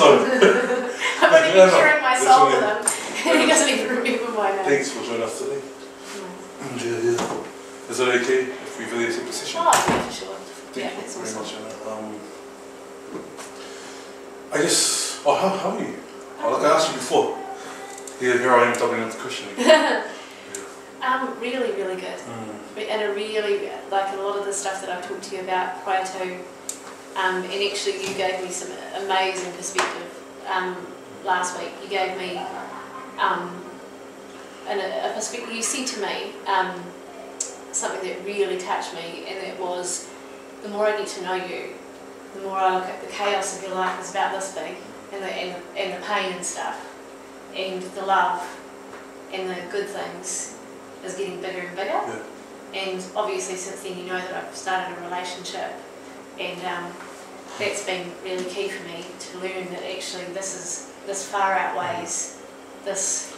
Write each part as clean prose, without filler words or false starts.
So I've only been sharing my soul with him. He doesn't even remember my name. Thanks for joining us today. Yeah. Is it okay if we video take position? Oh, yeah, for sure. Thank Yeah, you that's very awesome. much, Anna. I just, how are you? Like I asked you before. Here I am doubling up the question again. Really, really good. And a really, like a lot of the stuff that I've talked to you about prior to, and actually you gave me some amazing perspective last week. You gave me a perspective, you said to me something that really touched me, and it was, the more I get to know you, the more I look at the chaos of your life is about this big, and the pain and stuff, and the love and the good things is getting bigger and bigger. Yeah. And obviously since then you know that I've started a relationship, and that's been really key for me to learn that actually this far outweighs this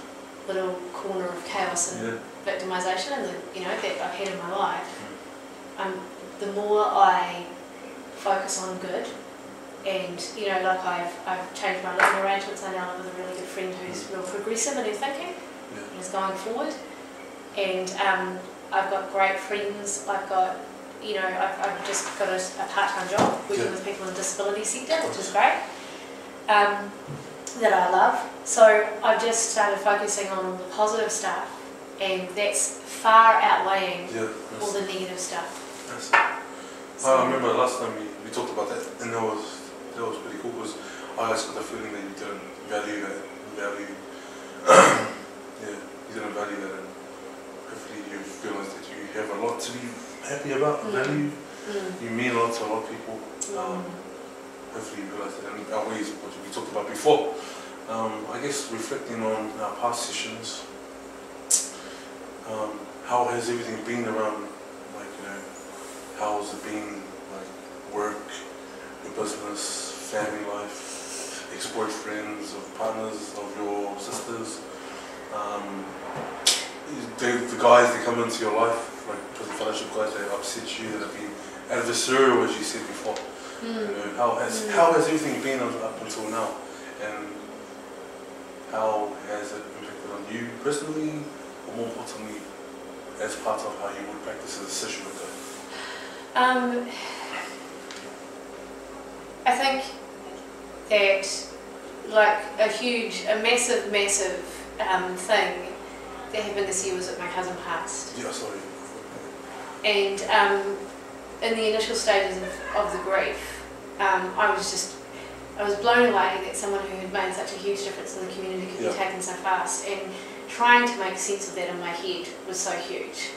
little corner of chaos and victimisation and that I've had in my life. The more I focus on good, and like I've changed my living arrangements. I now live with a really good friend who's real progressive in her thinking and is going forward, and I've got great friends. I've got I've just got a part-time job working with people in the disability sector, which is great, that I love. So I've just started focusing on the positive stuff, and that's far outweighing all the negative stuff. I remember last time we talked about that, and that was pretty cool, because I always got the feeling that you didn't value that. You didn't value that, and hopefully you realize that you have a lot to be happy about, value. You mean a lot to a lot of people. Hopefully you realize that, and outweighs what we talked about before. I guess reflecting on our past sessions, how has everything been around, how has it been, work, your business, family life, ex-boyfriends, or partners of your sisters, the guys that come into your life, like the fellowship guys that upset you, that have been adversarial, as you said before. How has everything been up until now, and how has it impacted on you personally, or more importantly, as part of how you would practice as a session with God? I think that a massive thing that happened this year was that my cousin passed. Yeah, sorry. And in the initial stages of the grief, I was blown away that someone who had made such a huge difference in the community could be taken so fast, and trying to make sense of that in my head was so huge.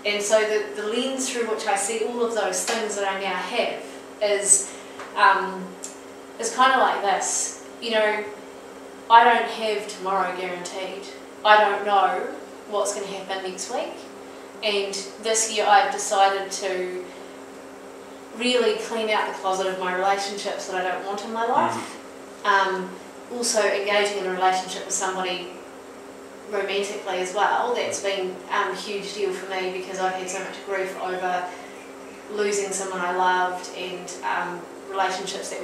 And so the lens through which I see all of those things that I now have is kind of like this. I don't have tomorrow guaranteed. I don't know what's going to happen next week. And this year I've decided to really clean out the closet of my relationships that I don't want in my life. Also engaging in a relationship with somebody romantically as well, that's been a huge deal for me, because I've had so much grief over losing someone I loved, and a relationship that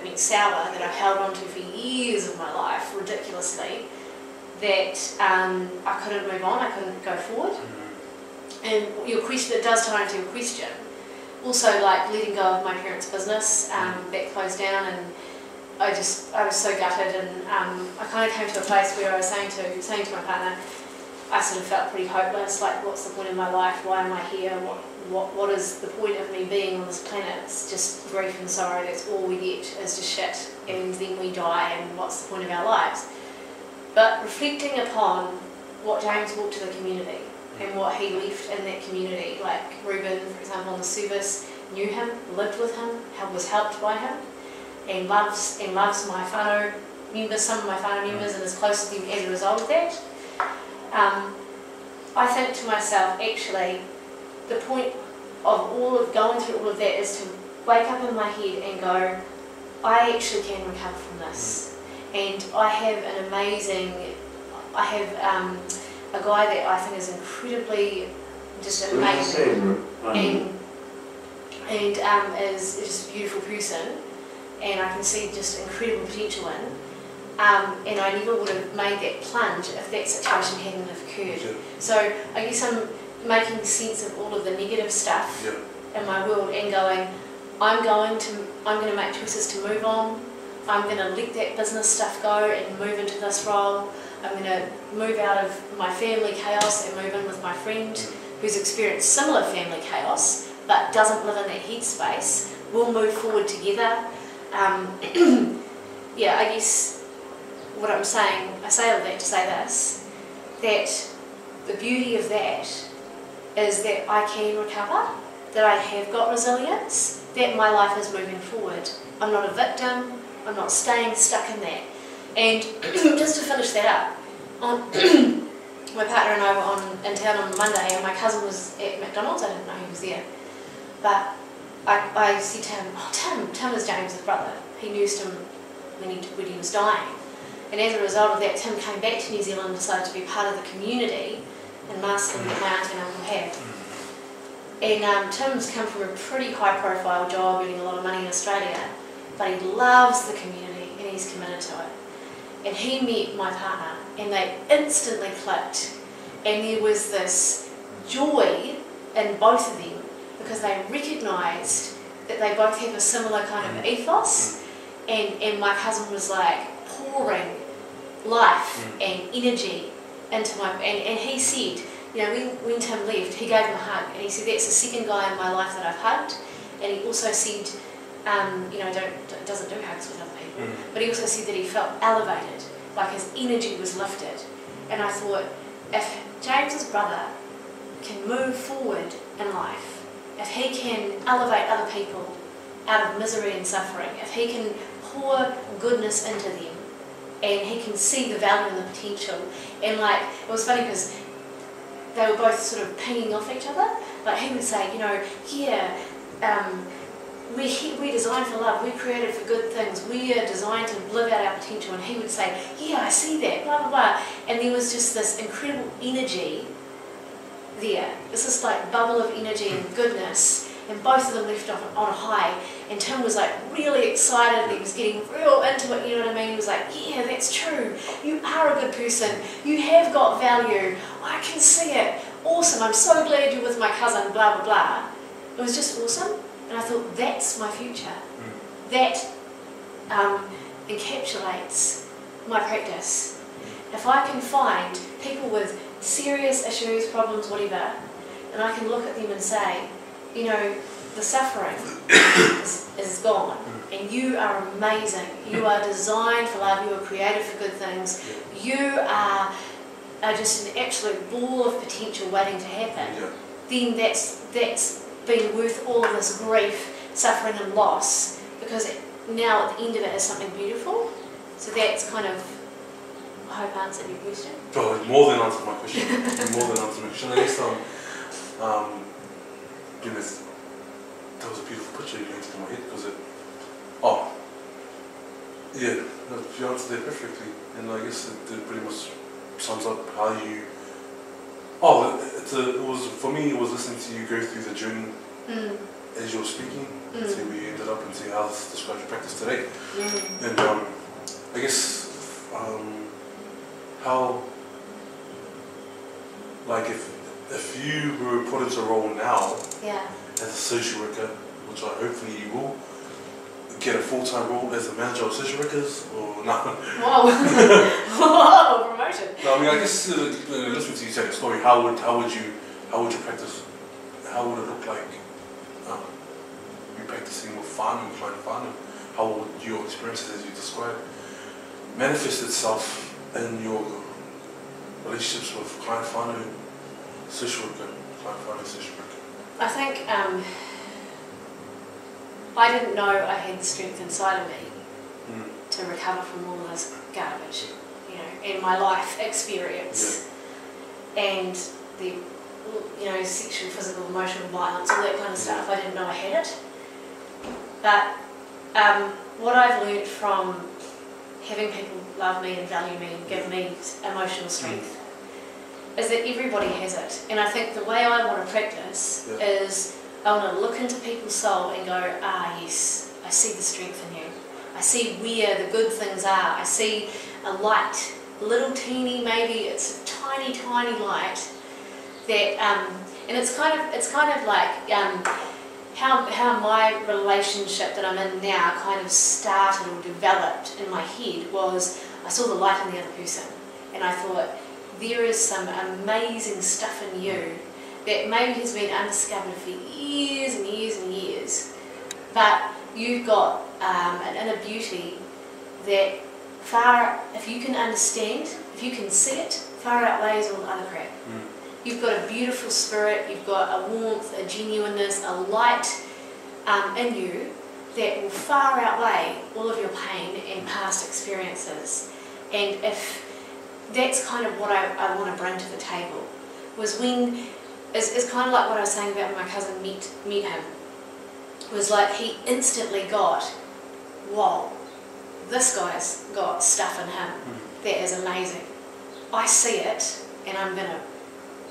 went sour, that I've held on to for years of my life, ridiculously, that I couldn't move on, I couldn't go forward. And your question, it does tie into your question. Also, letting go of my parents' business, that closed down, and I was so gutted, and I kind of came to a place where I was saying to my partner, I sort of felt pretty hopeless, what's the point of my life, why am I here, what is the point of me being on this planet? It's just grief and sorrow, that's all we get, is just shit, and then we die, and what's the point of our lives? But reflecting upon what James brought to the community, and what he left in that community, like Ruben, for example, in the service, knew him, lived with him, was helped by him, and loves my whānau members, some of my whānau members, and is close to them as a result of that. I think to myself, actually, the point of going through all of that is to wake up in my head and go, I actually can recover from this. And I have a guy that I think is incredibly just amazing, and is just a beautiful person, and I can see just incredible potential in. And I never would have made that plunge if that situation hadn't have occurred. Yeah. So I guess I'm making sense of all of the negative stuff in my world and going, I'm going to make choices to move on. I'm going to let that business stuff go and move into this role. I'm going to move out of my family chaos and move in with my friend who's experienced similar family chaos but doesn't live in that headspace. We'll move forward together. Yeah, I guess what I'm saying, I say all that to say this, that the beauty of that is that I can recover, that I have got resilience, that my life is moving forward. I'm not a victim, I'm not staying stuck in that. And just to finish that up, my partner and I were in town on Monday and my cousin was at McDonald's. I didn't know he was there. But I said to him, oh Tim is James's brother. He nursed him when he was dying. And as a result of that, Tim came back to New Zealand and decided to be part of the community and masking that my auntie and uncle have. And Tim's come from a pretty high profile job, earning a lot of money in Australia, but he loves the community and he's committed to it. And he met my partner and they instantly clicked, and there was this joy in both of them because they recognised that they both have a similar kind of ethos, and my cousin was like pouring life and energy into my, and he said, you know, when Tim left, he gave him a hug and he said, that's the second guy in my life that I've hugged. And he also said, you know, doesn't do hugs with other people, but he also said that he felt elevated, like his energy was lifted. And I thought, if James's brother can move forward in life, if he can elevate other people out of misery and suffering, if he can pour goodness into them, and he can see the value and the potential, and like, it was funny because they were both sort of pinging off each other. Like he would say, you know, yeah, we're designed for love, we're created for good things, we are designed to live out our potential, and he would say, yeah, I see that, blah, blah, blah. And there was just this incredible energy there, this like bubble of energy and goodness, and both of them left off on a high, and Tim was like really excited, he was getting real into it, you know what I mean? He was like, yeah, that's true, you are a good person, you have got value, I can see it, awesome, I'm so glad you're with my cousin, blah, blah, blah. It was just awesome, and I thought, that's my future. That encapsulates my practice. If I can find people with serious issues, problems, whatever, and I can look at them and say, you know, the suffering is gone, and you are amazing, you are designed for love, you are created for good things, you are just an absolute ball of potential waiting to happen, then that's been worth all of this grief, suffering and loss, because now at the end of it is something beautiful. So that's kind of, I hope I answered your question. Oh, more than answered my question. More than answered my question. I guess, goodness, that was a beautiful picture you painted in my head because it, yeah, no, you answered that perfectly, and I guess it pretty much sums up how you, it was, for me, it was listening to you go through the journey as you were speaking, and see where you ended up and see how this describes your practice today. And I guess, how, like if you were put into a role now as a social worker, which I hopefully you will, get a full-time role as a manager of social workers, or no? Whoa! Whoa, promotion. No, I mean, I guess listening to you tell the story, how would you practice? How would it look like? You practicing with farming, client farming. How would your experiences, as you described, manifest itself in your relationships with client farming, social worker, client farming, social worker? I think I didn't know I had the strength inside of me to recover from all of this garbage, you know, and my life experience, and the, you know, sexual, physical, emotional violence, all that kind of stuff. I didn't know I had it. But what I've learned from having people love me and value me and give me emotional strength is that everybody has it. And I think the way I want to practice is I want to look into people's soul and go, ah yes, I see the strength in you. I see where the good things are. I see a light, a little teeny, maybe it's a tiny, tiny light that, and it's kind of like how my relationship that I'm in now kind of started or developed in my head was I saw the light in the other person, and I thought there is some amazing stuff in you that maybe has been undiscovered for years and years and years, but you've got an inner beauty that if you can understand, if you can see it, far outweighs all the other crap. You've got a beautiful spirit, you've got a warmth, a genuineness, a light in you that will far outweigh all of your pain and past experiences. And if that's kind of what I want to bring to the table, was when, it's kind of like what I was saying about when my cousin met him, was like he instantly got, whoa, this guy's got stuff in him that is amazing. I see it, and I'm gonna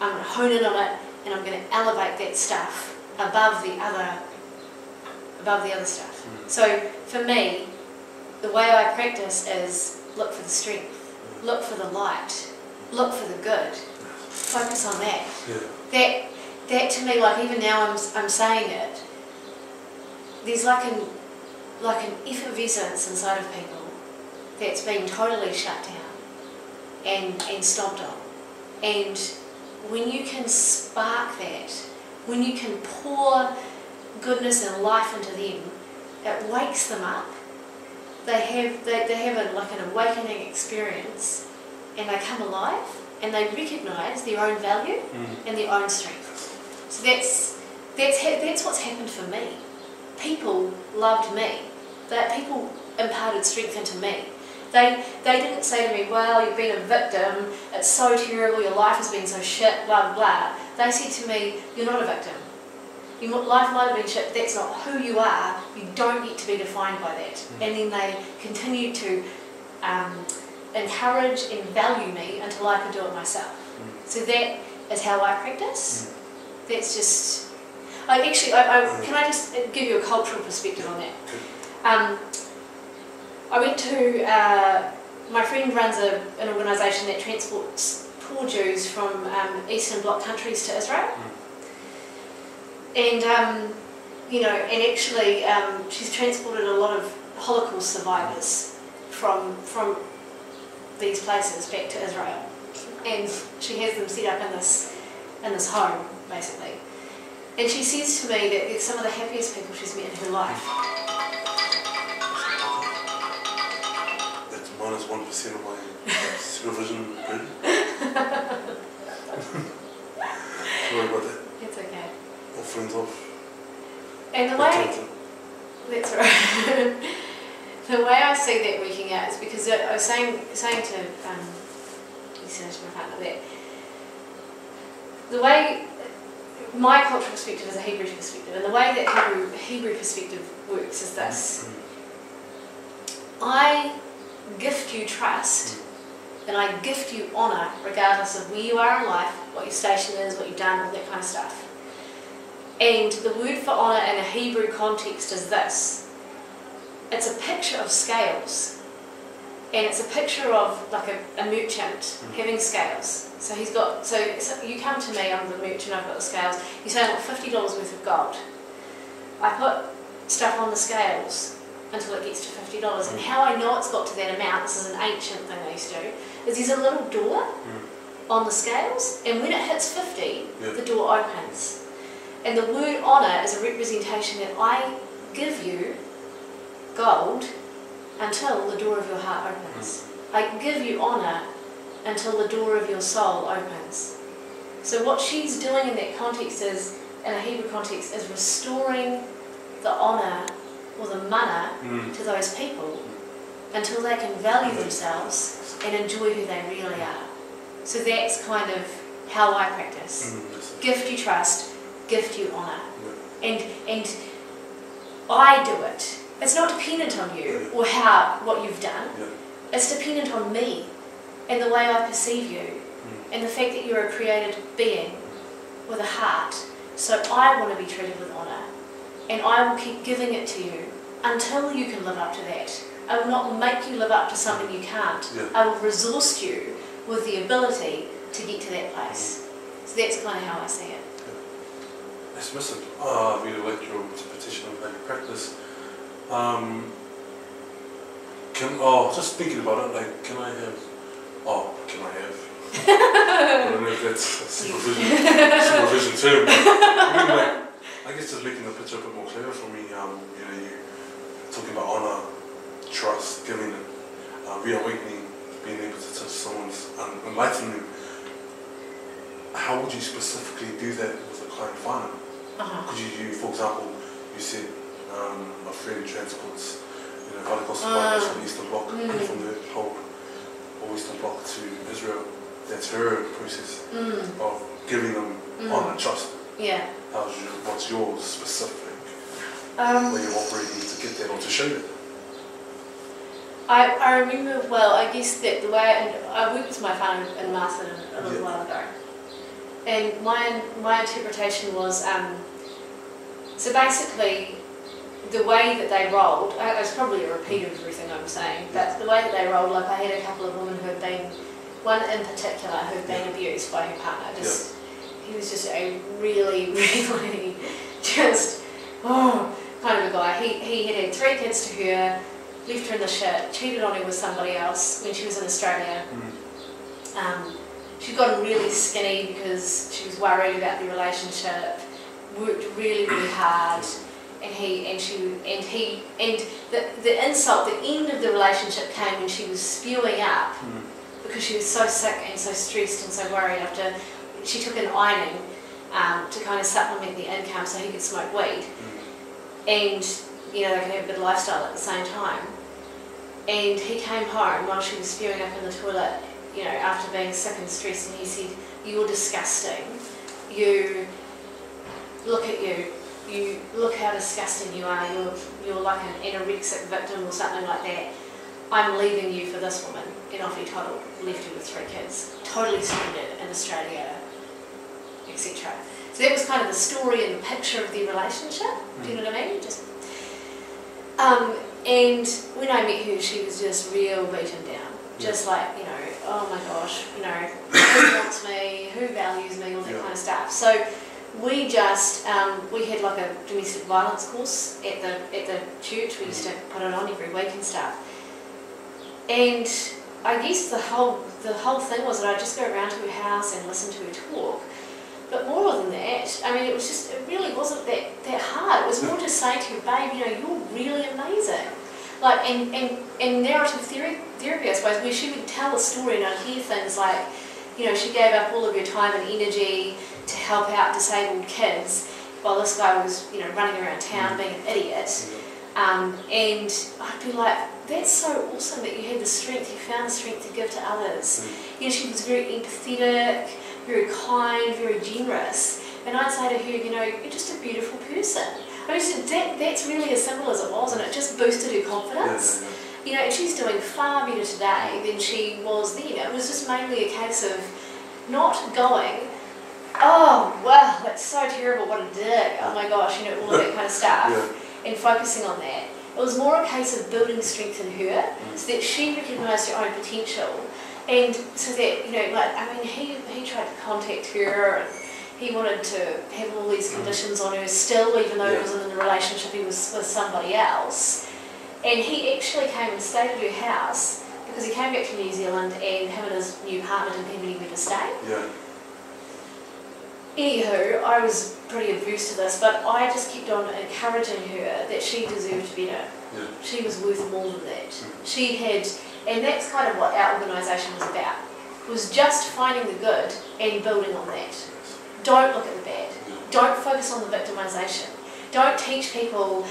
hone in on it, and I'm gonna elevate that stuff above the other stuff. So for me, the way I practice is look for the strength, look for the light, look for the good, focus on that. That to me, like even now I'm saying it, there's like an effervescence inside of people that's been totally shut down and stomped on. And when you can spark that, when you can pour goodness and life into them, it wakes them up. They have like an awakening experience, and they come alive, and they recognise their own value and their own strength. So that's what's happened for me. People loved me. People imparted strength into me. They didn't say to me, well, you've been a victim, it's so terrible, your life has been so shit, blah, blah, blah. They said to me, you're not a victim. Your life might have been shit, but that's not who you are. You don't get to be defined by that. And then they continued to encourage and value me until I could do it myself. So that is how I practice. That's just... can I just give you a cultural perspective on that? I went to... my friend runs an organisation that transports poor Jews from Eastern Bloc countries to Israel. And, and actually she's transported a lot of Holocaust survivors from these places back to Israel. And she has them set up in this home, basically. And she says to me that they're some of the happiest people she's met in her life. That's minus 1% of my supervision grid. Sorry about that. It's okay. All friends off. And the way... That's right. The way I see that working out is because I was saying to my partner that the way my cultural perspective is a Hebrew perspective, and the way that Hebrew perspective works is this. I gift you trust, and I gift you honour regardless of where you are in life, what your station is, what you've done, all that kind of stuff. And the word for honour in a Hebrew context is this. It's a picture of scales, and it's a picture of like a merchant having scales. So he's got, so you come to me, I'm the merchant, I've got the scales. You say I want $50 worth of gold. I put stuff on the scales until it gets to $50. And how I know it's got to that amount, this is an ancient thing they used to do, is there's a little door on the scales, and when it hits 50, the door opens. And the word honour is a representation that I give you gold until the door of your heart opens. I give you honour until the door of your soul opens. So what she's doing in that context is, in a Hebrew context, is restoring the honour or the mana to those people until they can value themselves and enjoy who they really are. So that's kind of how I practice. Gift you trust, gift you honour. And I do it. It's not dependent on you or what you've done. It's dependent on me and the way I perceive you and the fact that you're a created being with a heart. So I want to be treated with honour, and I will keep giving it to you until you can live up to that. I will not make you live up to something you can't. Yeah. I will resource you with the ability to get to that place. So that's kind of how I see it. That's missing. I really like your interpretation of how you practice. Just thinking about it, like, can I have? I don't know if that's a supervision term, but I mean, like, I guess just making the picture a bit more clear for me. You talking about honor, trust, giving it, reawakening, being able to touch someone's, enlightening them. How would you specifically do that with a client whānau? Could you, for example, you said a friend transports, Holocaust survivors from the Eastern Bloc, from the whole Eastern Bloc to Israel. That's her process of giving them honor, trust. Yeah. What's your specific way of operating to get that or to show that? I remember, well, I guess that the way, and I worked with my whānau in Marsden a little while ago, and my interpretation was, so basically, the way that they rolled, it's probably a repeat of everything I'm saying, but the way that they rolled, like I had a couple of women who had been, one in particular who had been abused by her partner. He was just a really, really just, kind of a guy. He had had 3 kids to her, left her in the shit, cheated on her with somebody else when she was in Australia. She'd gotten really skinny because she was worried about the relationship, worked really, really hard. And the insult, the end of the relationship came when she was spewing up because she was so sick and so stressed and so worried after she took an ironing to kind of supplement the income so he could smoke weed. And, they could have a good lifestyle at the same time. And he came home while she was spewing up in the toilet, after being sick and stressed, and he said, "You're disgusting. Look at you. You look how disgusting you are. You're like an anorexic victim or something like that. I'm leaving you for this woman." And off he toddled, left her with 3 kids, totally stranded in Australia, etc. So that was kind of the story and the picture of their relationship. Do you know what I mean? And when I met her, she was just real beaten down. Just like, oh my gosh, who wants me, who values me, all that kind of stuff. So we just, we had like a domestic violence course at the church. We used to put it on every week and stuff. And I guess the whole thing was that I'd just go around to her house and listen to her talk. But more than that, I mean, it really wasn't that hard. It was more just saying to her, "Babe, you're really amazing." Like, and narrative therapy, I suppose, where she would tell a story and I'd hear things like, she gave up all of her time and energy to help out disabled kids while this guy was, running around town being an idiot. And I'd be like, "That's so awesome that you had the strength, you found the strength to give to others." She was very empathetic, very kind, very generous. And I'd say to her, "You're just a beautiful person." I mean, that's really as simple as it was, and it just boosted her confidence. And she's doing far better today than she was then. It was just mainly a case of not going, "Oh, wow, that's so terrible, what a dick, oh my gosh," all of that kind of stuff, and focusing on that. It was more a case of building strength in her so that she recognised her own potential, and so that, he tried to contact her, and he wanted to have all these conditions on her still, even though he wasn't in the relationship, he was with somebody else. And he actually came and stayed at her house because he came back to New Zealand and him and his new partner didn't have anywhere to stay. Anywho, I was pretty averse to this, but I just kept on encouraging her that she deserved better. She was worth more than that. She had, and that's kind of what our organisation was about, was just finding the good and building on that. Don't look at the bad. Don't focus on the victimisation. Don't teach people,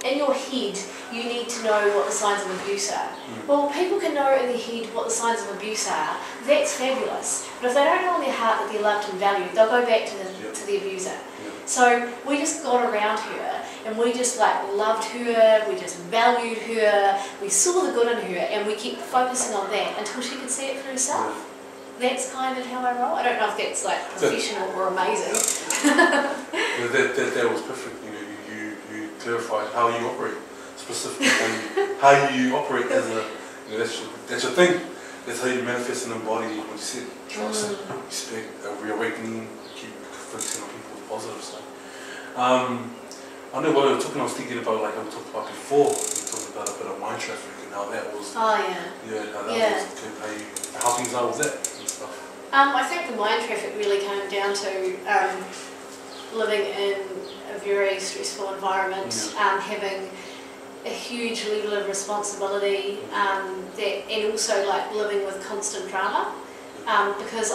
in your head, you need to know what the signs of abuse are. Well, people can know in their head what the signs of abuse are. That's fabulous. But if they don't know in their heart that they're loved and valued, they'll go back to the abuser. So we just got around her and we just loved her, we just valued her, we saw the good in her and we kept focusing on that until she could see it for herself. That's kind of how I roll. I don't know if that's professional or amazing. that was perfect. You clarified how you operate. specifically how you operate as a, you know, that's your thing. That's how you manifest and embody what you said. Trust, respect, reawakening, keep focusing on people with positive stuff. I know what we were talking, I was thinking about, like we talked about before, we talked about a bit of mind traffic and how that was, how that was, how things are with that and stuff. I think the mind traffic really came down to living in a very stressful environment, having a huge level of responsibility, and also like living with constant drama, because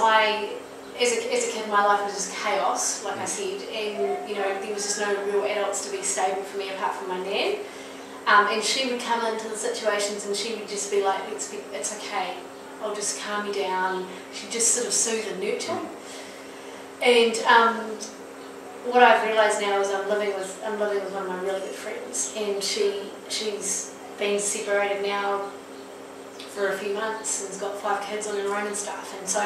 as a kid, my life was just chaos, like I said, and you know there was just no real adults to be stable for me apart from my nan. And she would come into the situations and she would just be like, it's okay, I'll just calm you down. She'd just sort of soothe and nurture. And what I've realised now is I'm living with one of my really good friends, and she's been separated now for a few months and has got 5 kids on her own and stuff, and so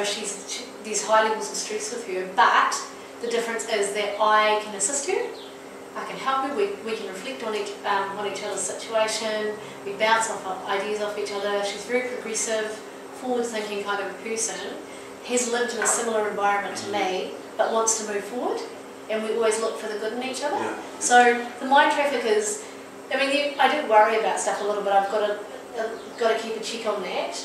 there's high levels of stress with her, but the difference is that I can assist her, I can help her, we can reflect on each other's situation, we bounce off ideas off each other. She's very progressive, forward-thinking kind of a person, has lived in a similar environment to me, but wants to move forward, and we always look for the good in each other. Yeah. So the mind traffic is, I mean, I do worry about stuff a little bit, I've got to keep a check on that.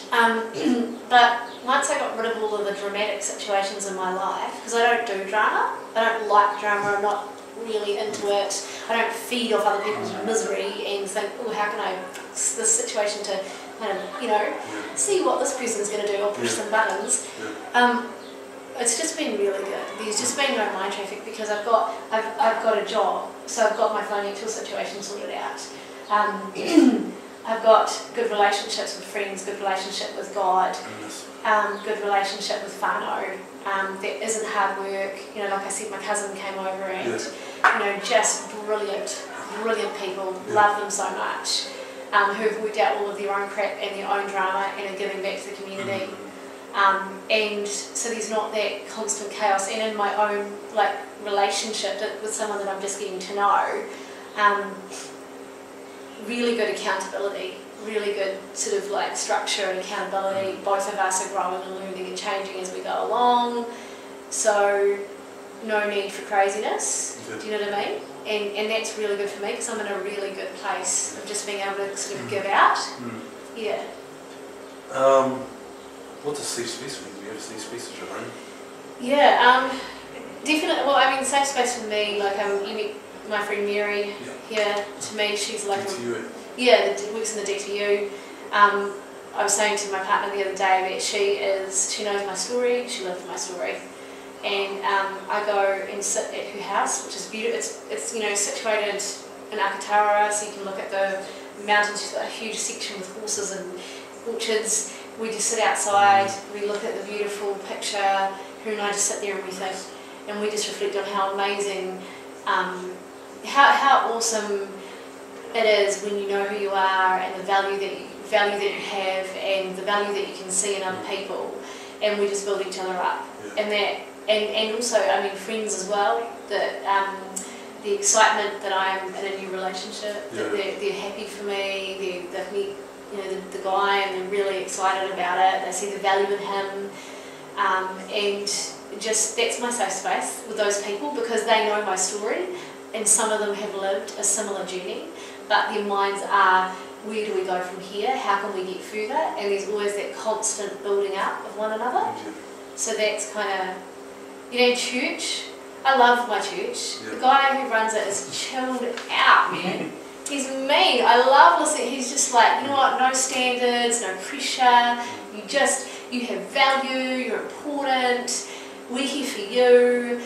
But once I got rid of all of the dramatic situations in my life, because I don't do drama, I don't like drama, I'm not really into it, I don't feed off other people's misery and think, oh, how can I fix this situation to kind of, you know, see what this person's going to do or push some buttons. It's just been really good. There's just been no mind traffic because I've got a job, so I've got my financial situation sorted out. I've got good relationships with friends, good relationship with God, good relationship with whānau. That isn't hard work. You know, like I said, my cousin came over and, you know, just brilliant people, love them so much, who've worked out all of their own crap and their own drama and are giving back to the community. And so there's not that constant chaos. And in my own like relationship with someone that I'm just getting to know, really good accountability, really good sort of like structure and accountability. Both of us are growing and learning and changing as we go along. So no need for craziness. Do you know what I mean? And that's really good for me because I'm in a really good place of just being able to sort of give out. Yeah. What's a safe space for you? Do you have a safe space at your home? Yeah, definitely. Well, I mean, safe space for me, like you meet my friend Mary here. To me, she's like DTU. That works in the DTU. I was saying to my partner the other day that she knows my story, she lived my story, and I go and sit at her house, which is beautiful. It's you know situated in Akatara, so you can look at the mountains. She's got a huge section with horses and orchards. We just sit outside, we look at the beautiful picture, her and I just sit there and we think, and we just reflect on how amazing, how awesome it is when you know who you are and the value that you have and the value that you can see in other people, and we just build each other up. And also, I mean, friends as well, the excitement that I'm in a new relationship, that they're happy for me, they've met the guy and they're really excited about it, they see the value in him, and just that's my safe space with those people because they know my story and some of them have lived a similar journey, but their minds are, where do we go from here, how can we get further, and there's always that constant building up of one another. So that's kind of, you know, church, I love my church, the guy who runs it is chilled out, man. He's mean. I love listening. He's just like, you know what, no standards, no pressure. You have value, you're important, we're here for you.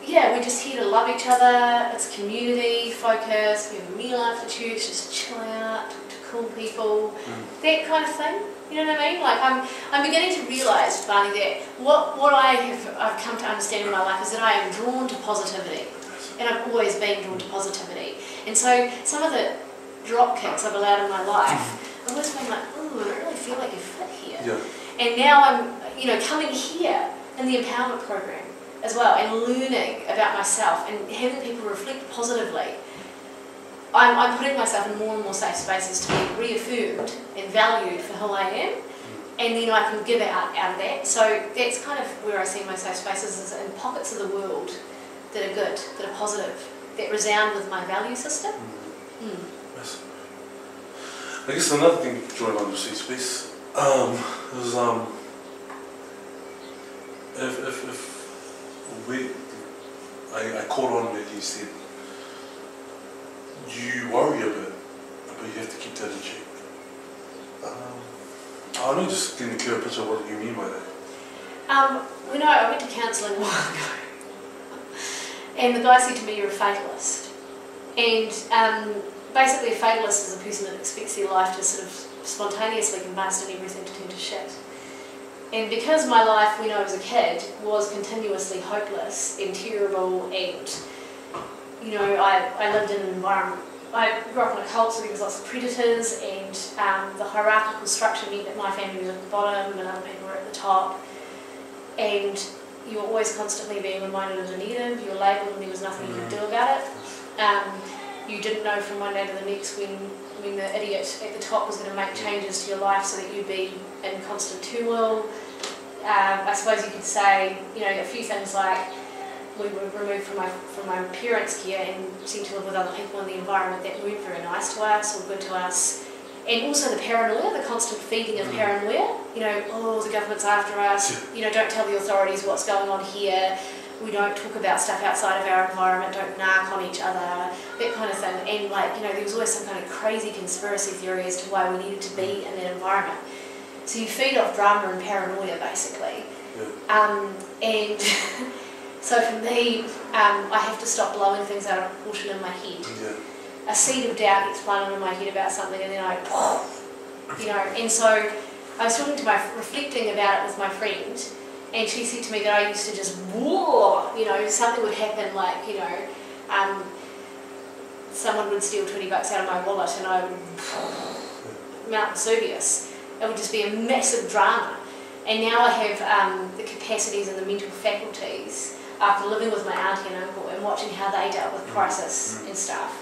We're just here to love each other. It's community focused. We have a meal after church, just chilling out, talk to cool people, that kind of thing. You know what I mean? Like I'm beginning to realise, Barney, that what I've come to understand in my life is that I am drawn to positivity. And I've always been drawn to positivity. And so some of the drop kicks I've allowed in my life, I've always been like, oh, I don't really feel like you fit here. And now I'm, you know, coming here in the empowerment program as well and learning about myself and having people reflect positively. I'm putting myself in more and more safe spaces to be reaffirmed and valued for who I am, and then I can give out of that. So that's kind of where I see my safe spaces, is in pockets of the world that are good, that are positive, that resound with my value system. Yes. I guess another thing joining on the safe space is I caught on that you said you worry a bit, but you have to keep that in check. I don't know, just give me a clear picture of what you mean by that. When I went to counselling a while ago, and the guy said to me, "You're a fatalist." And basically a fatalist is a person that expects their life to sort of spontaneously combust and everything to turn to shit. And because my life when I was a kid was continuously hopeless and terrible, and you know, I lived in an environment, I grew up in a culture where there was lots of predators, and the hierarchical structure meant that my family was at the bottom and other people were at the top, and you were always constantly being reminded of the negative. You were labelled and there was nothing you could do about it. You didn't know from one day to the next when the idiot at the top was going to make changes to your life so that you'd be in constant turmoil. I suppose you could say, you know, a few things like we were removed from my parents' care and sent to live with other people in the environment that weren't very nice to us or good to us. And also the paranoia, the constant feeding of paranoia. You know, oh, the government's after us, you know, don't tell the authorities what's going on here. We don't talk about stuff outside of our environment, don't narc on each other, that kind of thing. And like, you know, there was always some kind of crazy conspiracy theory as to why we needed to be in that environment. So you feed off drama and paranoia, basically. And so for me, I have to stop blowing things out of proportion in my head. A seed of doubt gets planted in my head about something, and then you know, and so I was reflecting about it with my friend, and she said to me that I used to just, whoa, you know, something would happen, like, you know, someone would steal 20 bucks out of my wallet and I would, Mount Vesuvius. It would just be a massive drama. And now I have the capacities and the mental faculties, after living with my auntie and uncle and watching how they dealt with crisis and stuff.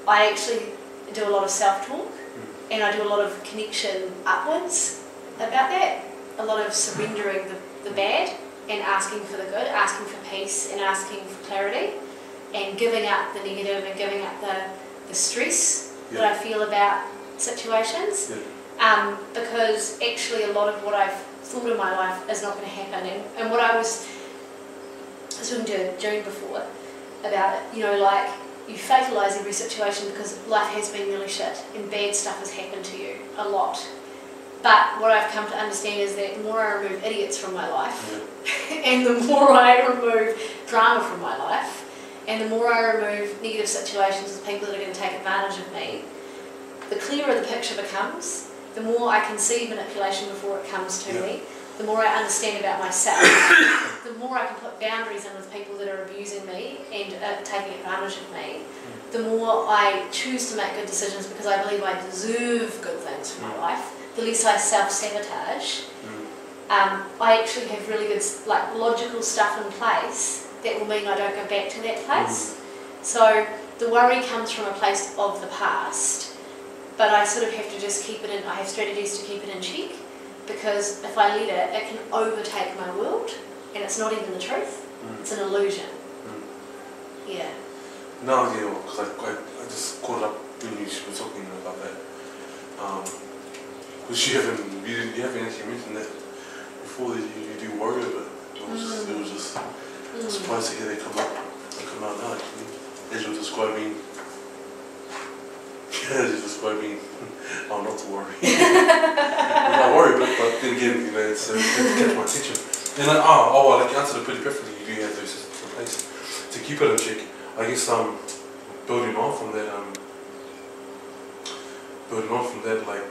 I actually do a lot of self-talk, and I do a lot of connection upwards about that. A lot of surrendering the bad and asking for the good, asking for peace and asking for clarity, and giving up the negative and giving up the stress that I feel about situations. Because actually a lot of what I've thought in my life is not going to happen. And what I was talking to June before about it, you know, like, you fatalise every situation because life has been really shit and bad stuff has happened to you a lot. But what I've come to understand is that the more I remove idiots from my life, and the more I remove drama from my life, and the more I remove negative situations with people that are going to take advantage of me, the clearer the picture becomes, the more I can see manipulation before it comes to me, the more I understand about myself, the more I can put boundaries in with people that are abusing me and taking advantage of me, the more I choose to make good decisions because I believe I deserve good things for my life, the less I self-sabotage. I actually have really good, like, logical stuff in place that will mean I don't go back to that place. So the worry comes from a place of the past, but I sort of have to just keep it in, I have strategies to keep it in check, because if I let it, it can overtake my world, and it's not even the truth, it's an illusion. Yeah. No, yeah, because I just caught up when you were talking about that. Because you haven't actually mentioned that before, that you do worry about it. It was just surprised to hear they come out now, actually. As you're describing, oh, not to worry. I worry, but then again, you know, it's to catch my attention. And then, like you answered it pretty perfectly. You do have those systems in place to keep it in check. I guess building on from that, like,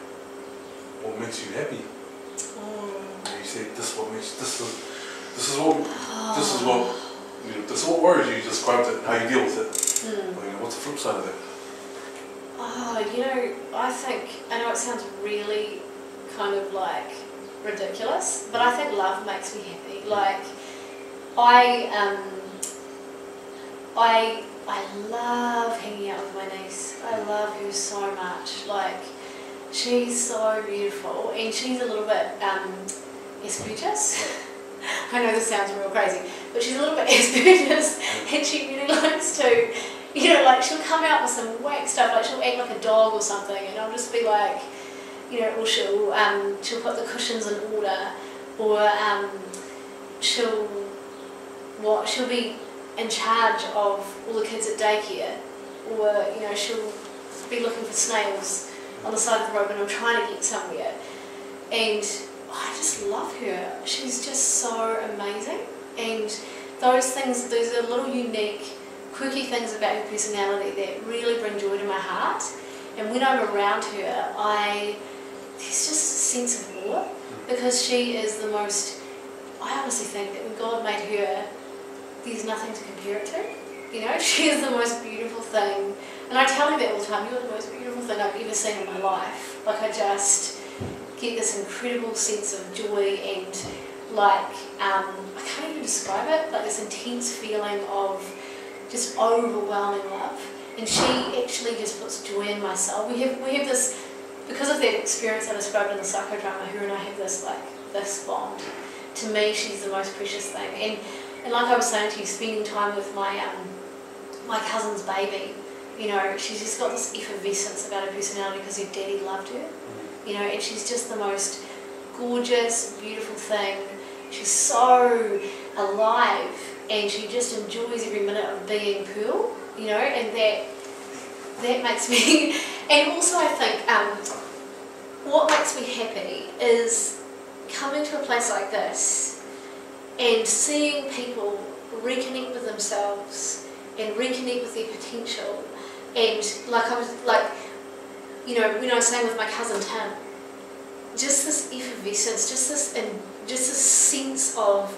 what makes you happy? You say this is what worries you. You described it, how you deal with it. Well, you know, what's the flip side of that? You know, I know it sounds really kind of like ridiculous, but I think love makes me happy. Like, I I love hanging out with my niece. I love her so much. Like, she's so beautiful, and she's a little bit spurious. I know this sounds real crazy, but she's a little bit spurious, and she really likes to, you know, like she'll come out with some whack stuff, like she'll act like a dog or something, and I'll just be like, you know, or she'll put the cushions in order, or she'll be in charge of all the kids at daycare, or, you know, she'll be looking for snails on the side of the road when I'm trying to get somewhere, and I just love her. She's just so amazing, and those are little unique, quirky things about her personality that really bring joy to my heart. And when I'm around her, there's just a sense of awe, because she is the most, I honestly think that when God made her, there's nothing to compare it to. You know, she is the most beautiful thing. And I tell her that all the time, you're the most beautiful thing I've ever seen in my life. Like, I just get this incredible sense of joy and, like, I can't even describe it, like this intense feeling of just overwhelming love. And she actually just puts joy in my soul. We have this, because of that experience I described in the psychodrama, her and I have this, like, this bond. To me, she's the most precious thing. And like I was saying to you, spending time with my cousin's baby, you know, she's just got this effervescence about her personality because her daddy loved her, you know, and she's just the most gorgeous, beautiful thing. She's so alive, and she just enjoys every minute of being Pearl, you know, and that makes me, and also I think what makes me happy is coming to a place like this and seeing people reconnect with themselves and reconnect with their potential. And like I was like, you know, when I was saying with my cousin Tim, just this effervescence, just this sense of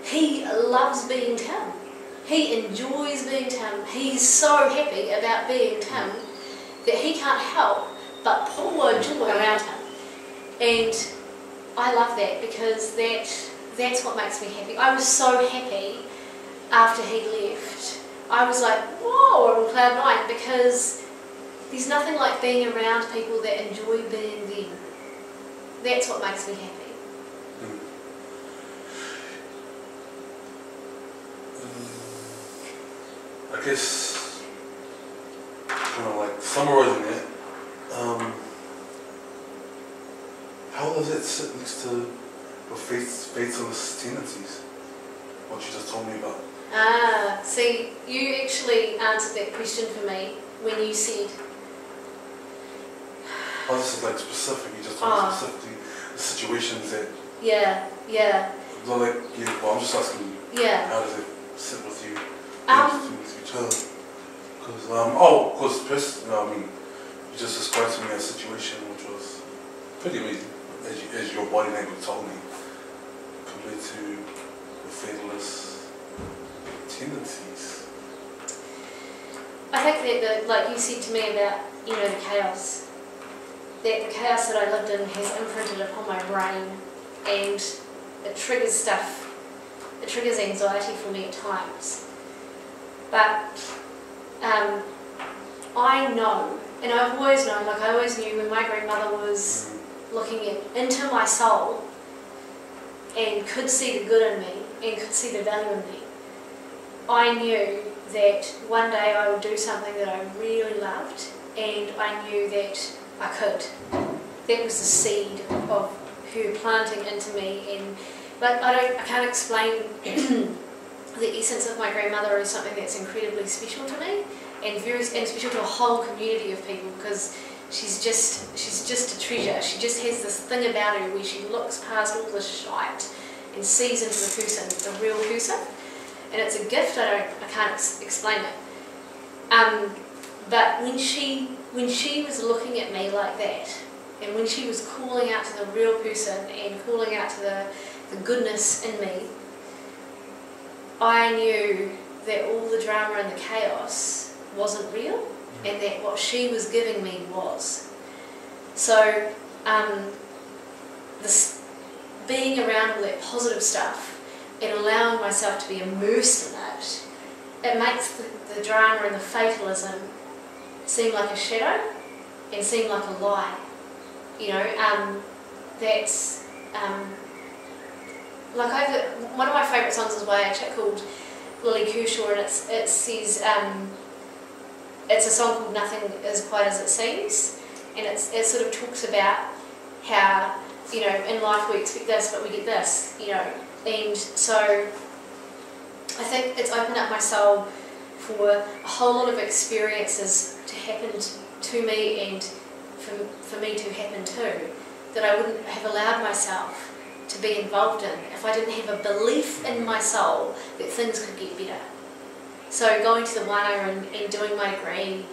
he loves being Tim. He enjoys being Tim. He's so happy about being Tim that he can't help but pour joy around him. And I love that, because that's what makes me happy. I was so happy after he left. I was like, whoa, I'm on cloud nine, because there's nothing like being around people that enjoy being them. That's what makes me happy. I guess, kind of like summarising it, how does it sit next to your fatalist tendencies? What you just told me about. See, you actually answered that question for me when you said... Oh, this is like specific, you just told me specifically the situations that... Yeah. Well, like, yeah, well, I'm just asking you, how does it sit with you? With each other? Because, I mean, you just described to me a situation which was pretty amazing, as your body language told me, compared to the fatalist tendencies. I think that, like you said to me about, you know, the chaos that I lived in has imprinted upon my brain, and it triggers stuff. It triggers anxiety for me at times. But I know, and I've always known, like I always knew when my grandmother was looking into my soul and could see the good in me and could see the value in me, I knew that one day I would do something that I really loved, and I knew that I could. That was the seed of her planting into me, and like I can't explain the essence of my grandmother is something that's incredibly special to me, and special to a whole community of people, because she's just a treasure. She just has this thing about her where she looks past all the shite and sees into the person, the real person, and it's a gift. I can't explain it. But when she was looking at me like that, and when she was calling out to the real person and calling out to the goodness in me, I knew that all the drama and the chaos wasn't real, and that what she was giving me was. So, this being around all that positive stuff and allowing myself to be immersed in it, it makes the the drama and the fatalism seem like a shadow and seem like a lie. You know, that's like one of my favourite songs is by a chick called Lily Kershaw, and it says it's a song called "Nothing Is Quite As It Seems," and it sort of talks about how, you know, in life we expect this but we get this, you know, and so I think it's opened up my soul for a whole lot of experiences to happen to me and for me to happen too, that I wouldn't have allowed myself to be involved in if I didn't have a belief in my soul that things could get better. So going to the Wana and doing my degree,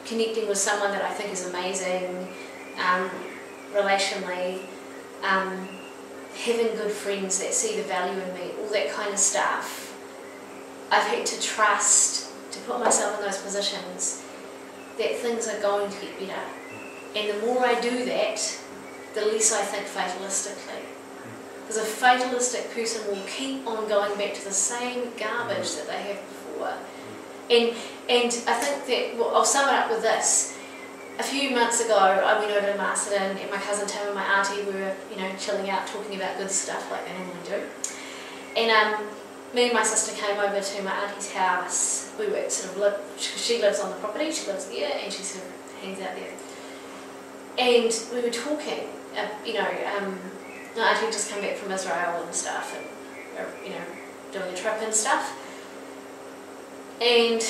connecting with someone that I think is amazing, relationally, having good friends that see the value in me, all that kind of stuff. I've had to trust, to put myself in those positions, that things are going to get better. And the more I do that, the less I think fatalistically. Because a fatalistic person will keep on going back to the same garbage that they have before. And I think that, well, I'll sum it up with this. A few months ago, I went over to Masterton, and my cousin Tim and my auntie were, you know, chilling out, talking about good stuff like they normally do. And me and my sister came over to my auntie's house. We were sort of she lives on the property, she lives there, and she sort of hangs out there. And we were talking, you know, my auntie had just come back from Israel and stuff, and, you know, doing a trip and stuff. And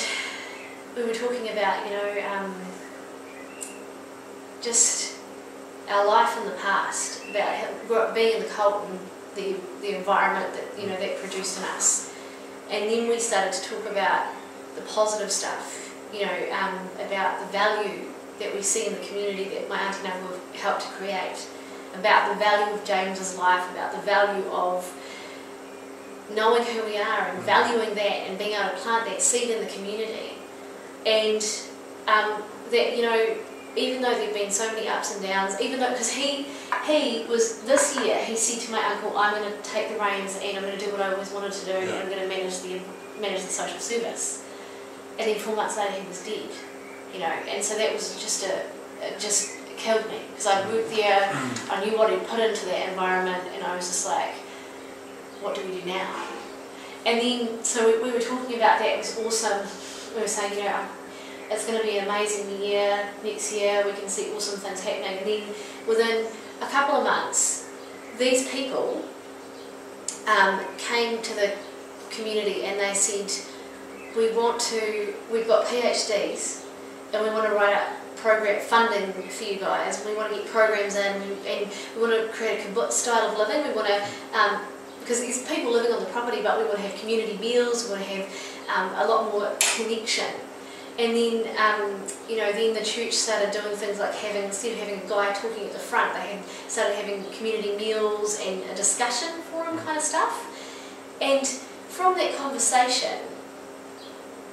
we were talking about, you know, just our life in the past, about being in the cult and the environment that, you know, that produced in us. And then we started to talk about the positive stuff, you know, about the value that we see in the community that my auntie and I have helped to create, about the value of James's life, about the value of knowing who we are and valuing that and being able to plant that seed in the community. And that, you know, even though there have been so many ups and downs, even though, because he was, this year, he said to my uncle, I'm going to take the reins and I'm going to do what I always wanted to do, and I'm going to manage the social service. And then 4 months later he was dead, you know, and so that was just it just killed me, because I worked there, I knew what he'd put into that environment, and I was just like, what do we do now? And then, so we were talking about that. It was awesome. We were saying, you know, it's going to be an amazing year. Next year we can see awesome things happening. And then within a couple of months, these people came to the community and they said, we've got PhDs and we want to write up program funding for you guys. We want to get programs in, and we want to create a kibbutz style of living. We want to, because there's people living on the property, but we want to have community meals. We want to have a lot more connection. And then, you know, then the church started doing things like instead of having a guy talking at the front, they started having community meals and a discussion forum kind of stuff. And from that conversation,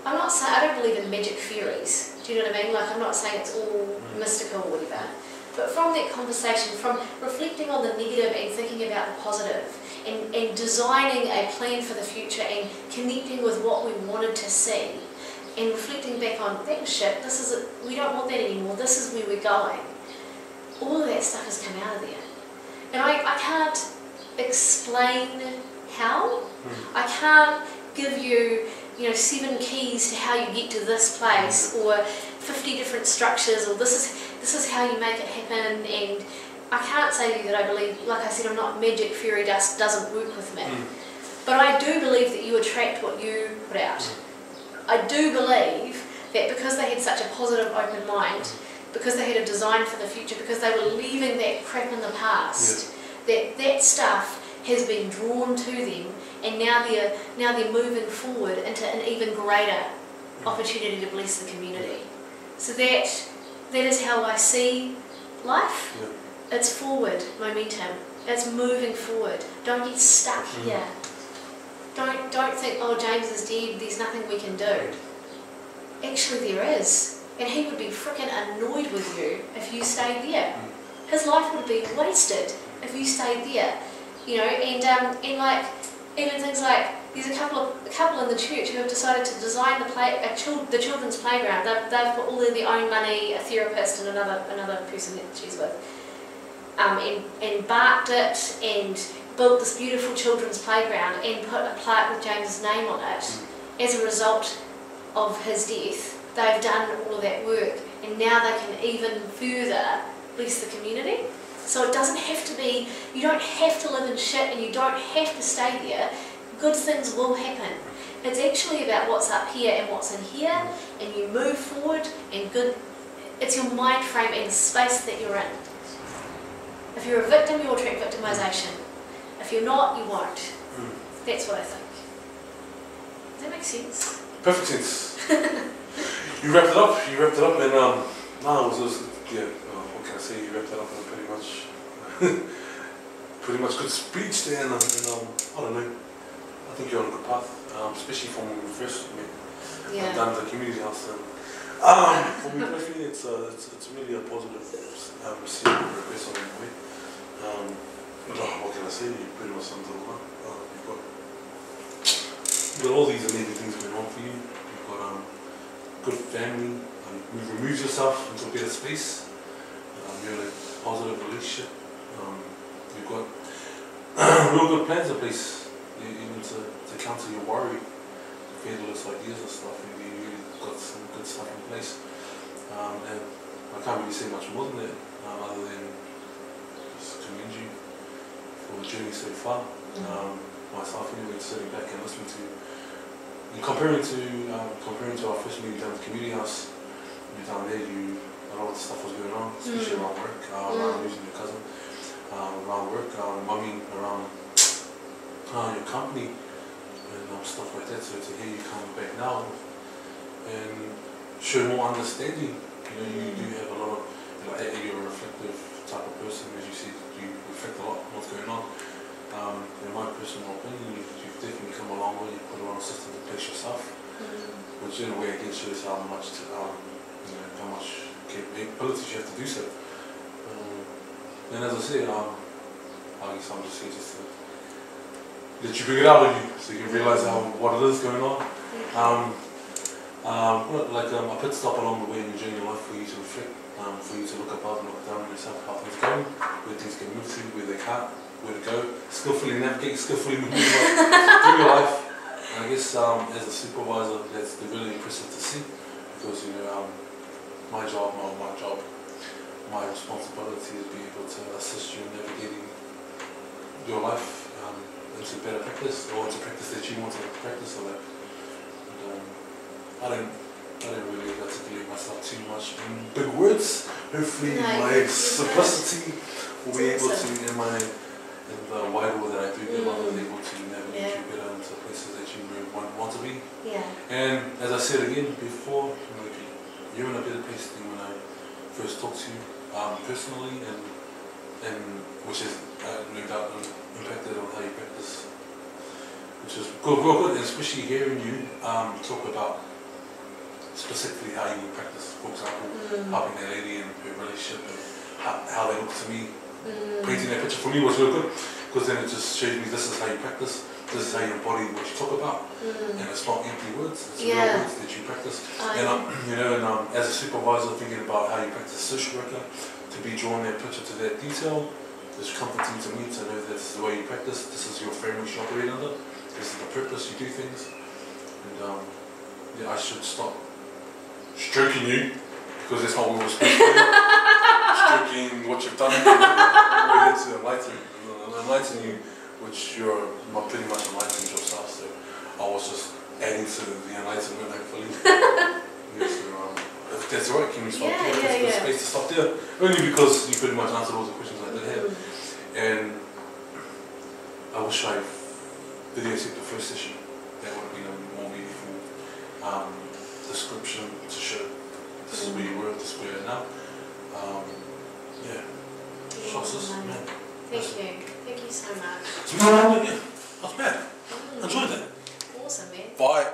I'm not saying, I don't believe in magic fairies. Do you know what I mean? Like, I'm not saying it's all mystical or whatever. But from that conversation, from reflecting on the negative and thinking about the positive, and designing a plan for the future and connecting with what we wanted to see, and reflecting back on, that was shit, we don't want that anymore, this is where we're going. All of that stuff has come out of there. And I can't explain how. I can't give you, you know, 7 keys to how you get to this place, or 50 different structures, or this is how you make it happen. And I can't say to you that I believe, like I said, I'm not magic, fairy dust doesn't work with me. But I do believe that you attract what you put out. I do believe that because they had such a positive, open mind, because they had a design for the future, because they were leaving that crap in the past, that stuff has been drawn to them, and now they're moving forward into an even greater opportunity to bless the community. So that is how I see life. It's forward momentum. It's moving forward. Don't get stuck here. Don't think, oh, James is dead, there's nothing we can do. Actually there is. And he would be freaking annoyed with you if you stayed there. His life would be wasted if you stayed there. You know, and like, even things like, there's a couple in the church who have decided to design the children's playground. They've put all of their own money, a therapist and another person that she's with, and barked it and built this beautiful children's playground and put a plaque with James's name on it. As a result of his death, they've done all of that work, and now they can even further bless the community. So it doesn't have to be, you don't have to live in shit and you don't have to stay there. Good things will happen. It's actually about what's up here and what's in here, and you move forward, and it's your mind frame and the space that you're in. If you're a victim, you'll attract victimisation. If you're not, you won't. That's what I think. Does that make sense? Perfect sense. You wrapped it up, and what can I say, you wrapped it up in a pretty much good speech there, and I don't know, I think you're on a good path, especially from when we first met. Yeah. Down at the community house. For me personally, it's really a positive seeing progress on the way. What can I say? You pretty much summed it all up. You've got all these amazing things going on for you. You've got good family. You've removed yourself into a better space. You're in a positive relationship. You've got real good plans in place, even to counter your worry, fearless ideas and stuff. You really got some good stuff in place. And I can't really say much more than that, other than just commend you for the journey so far. Myself anyway, sitting back and listening to, and comparing to our first meeting down at the community house. Down there, a lot of stuff was going on, especially around work, around losing your cousin, around work, around your company, and stuff like that. So to hear you coming back now and show more understanding, you do have a lot of, you're a reflective type of person, as you said, you reflect a lot on what's going on. In my personal opinion, you've definitely come a long way. You put a lot of systems in place yourself, which in a way again shows how much capabilities you have to do so. And as I said, I guess I'm just here just to let you bring it out of you, so you can realise what it is going on. A pit stop along the way in your journey of life for you to reflect, for you to look above and look down on yourself, how things are going, where things can move to, where they can't, where to go, skillfully navigate, skillfully maneuver through your life. And I guess as a supervisor, that's really impressive to see, because my responsibility is to be able to assist you in navigating your life into better practice, or into practice that you want to practice or that. And, I don't really articulate myself too much in big words. Hopefully my simplicity will be able to, in the wide world that I do get, I was able to navigate you better into places that you want to be. Yeah. And as I said again before, you're in a better place than when I first talked to you personally, and which has no doubt impacted on how you practice, which is good, real good, and especially hearing you talk about specifically how you would practice. For example, helping that lady in her relationship and how they look to me. Painting that picture for me was real good, because then it just shows me this is how you practice, this is how you embody what you talk about, and it's not empty words, it's real words that you practice. And as a supervisor, thinking about how you practice social worker, to be drawing that picture to that detail, it's comforting to me to know that this is the way you practice, this is your framework you operate under, this is the purpose you do things. And I should stop stroking you, because that's not what we're supposed to do. Stroking what you've done. We're here to enlighten you, which you're not pretty much enlightening yourself. So I was just adding to the enlightenment, hopefully. If that's right, can we stop there? There's space to stop there. Only because you pretty much answered all the questions I did have. And I wish I videotaped the first session. That would have been a more meaningful description to show this is where you were, this is where you are now. Man. Thank you so much. That's bad. Enjoyed that. Awesome, man. Bye.